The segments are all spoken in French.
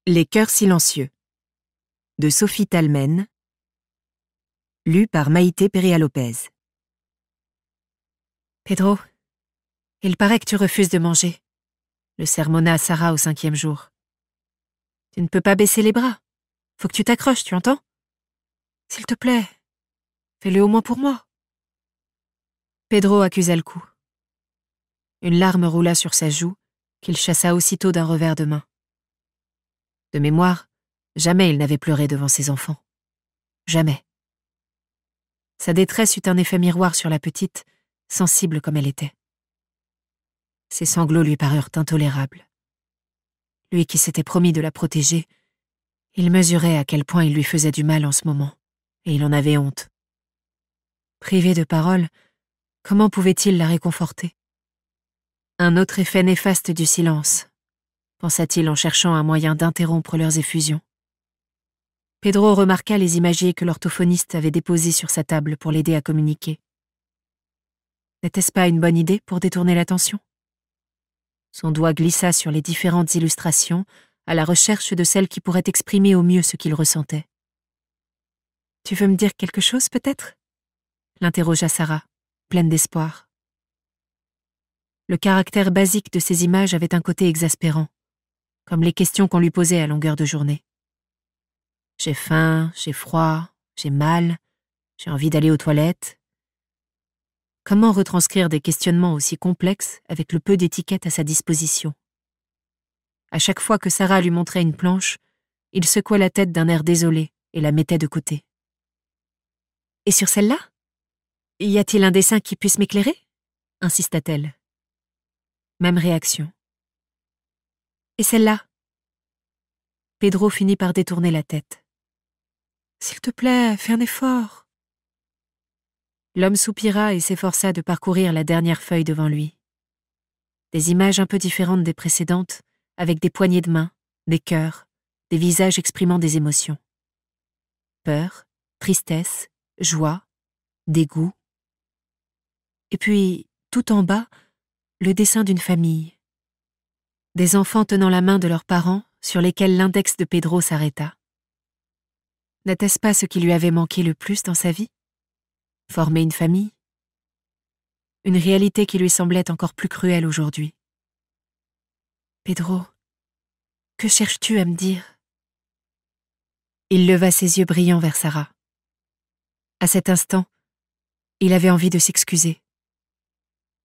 Les cœurs silencieux de Sophie Talmen, lu par Maïté Perea-Lopez. Pedro, il paraît que tu refuses de manger, le sermonna Sarah au 5e jour. Tu ne peux pas baisser les bras. Faut que tu t'accroches, tu entends? S'il te plaît, fais-le au moins pour moi. Pedro accusa le coup. Une larme roula sur sa joue, qu'il chassa aussitôt d'un revers de main. De mémoire, jamais il n'avait pleuré devant ses enfants. Jamais. Sa détresse eut un effet miroir sur la petite, sensible comme elle était. Ses sanglots lui parurent intolérables. Lui qui s'était promis de la protéger, il mesurait à quel point il lui faisait du mal en ce moment, et il en avait honte. Privé de parole, comment pouvait-il la réconforter? Un autre effet néfaste du silence, pensa-t-il en cherchant un moyen d'interrompre leurs effusions. Pedro remarqua les imagiers que l'orthophoniste avait déposés sur sa table pour l'aider à communiquer. N'était-ce pas une bonne idée pour détourner l'attention? Son doigt glissa sur les différentes illustrations, à la recherche de celle qui pourrait exprimer au mieux ce qu'il ressentait. « Tu veux me dire quelque chose, peut-être » l'interrogea Sarah, pleine d'espoir. Le caractère basique de ces images avait un côté exaspérant, comme les questions qu'on lui posait à longueur de journée. J'ai faim, j'ai froid, j'ai mal, j'ai envie d'aller aux toilettes. Comment retranscrire des questionnements aussi complexes avec le peu d'étiquettes à sa disposition? À chaque fois que Sarah lui montrait une planche, il secouait la tête d'un air désolé et la mettait de côté. « Et sur celle-là? Y a-t-il un dessin qui puisse m'éclairer » insista-t-elle. Même réaction. « Et celle-là » Pedro finit par détourner la tête. « S'il te plaît, fais un effort. » L'homme soupira et s'efforça de parcourir la dernière feuille devant lui. Des images un peu différentes des précédentes, avec des poignées de main, des cœurs, des visages exprimant des émotions. Peur, tristesse, joie, dégoût. Et puis, tout en bas, le dessin d'une famille. Des enfants tenant la main de leurs parents, sur lesquels l'index de Pedro s'arrêta. N'était-ce pas ce qui lui avait manqué le plus dans sa vie? Former une famille? Une réalité qui lui semblait encore plus cruelle aujourd'hui. Pedro, que cherches-tu à me dire? Il leva ses yeux brillants vers Sarah. À cet instant, il avait envie de s'excuser.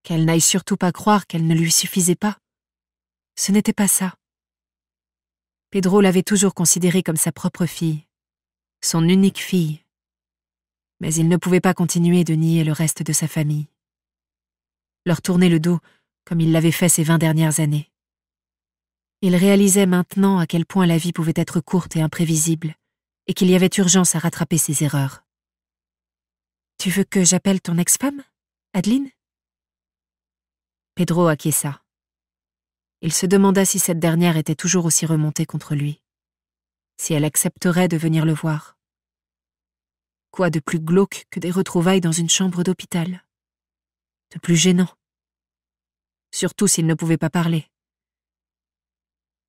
Qu'elle n'aille surtout pas croire qu'elle ne lui suffisait pas. Ce n'était pas ça. Pedro l'avait toujours considérée comme sa propre fille, son unique fille. Mais il ne pouvait pas continuer de nier le reste de sa famille. Leur tourner le dos comme il l'avait fait ces 20 dernières années. Il réalisait maintenant à quel point la vie pouvait être courte et imprévisible, et qu'il y avait urgence à rattraper ses erreurs. « Tu veux que j'appelle ton ex-femme, Adeline ?» Pedro acquiesça. Il se demanda si cette dernière était toujours aussi remontée contre lui, si elle accepterait de venir le voir. Quoi de plus glauque que des retrouvailles dans une chambre d'hôpital? De plus gênant? Surtout s'il ne pouvait pas parler.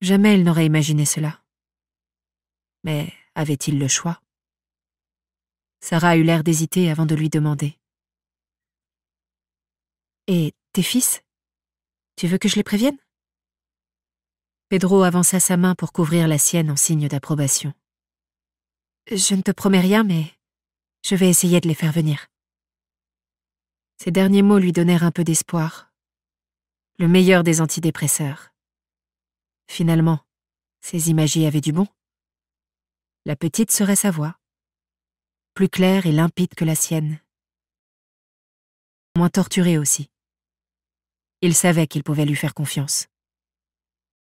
Jamais elle n'aurait imaginé cela. Mais avait-il le choix? Sarah eut l'air d'hésiter avant de lui demander. « Et tes fils? Tu veux que je les prévienne ?» Pedro avança sa main pour couvrir la sienne en signe d'approbation. « Je ne te promets rien, mais je vais essayer de les faire venir. » Ces derniers mots lui donnèrent un peu d'espoir. Le meilleur des antidépresseurs. Finalement, ces imagiers avaient du bon. La petite serait sa voix, plus claire et limpide que la sienne. Moins torturée aussi. Il savait qu'il pouvait lui faire confiance.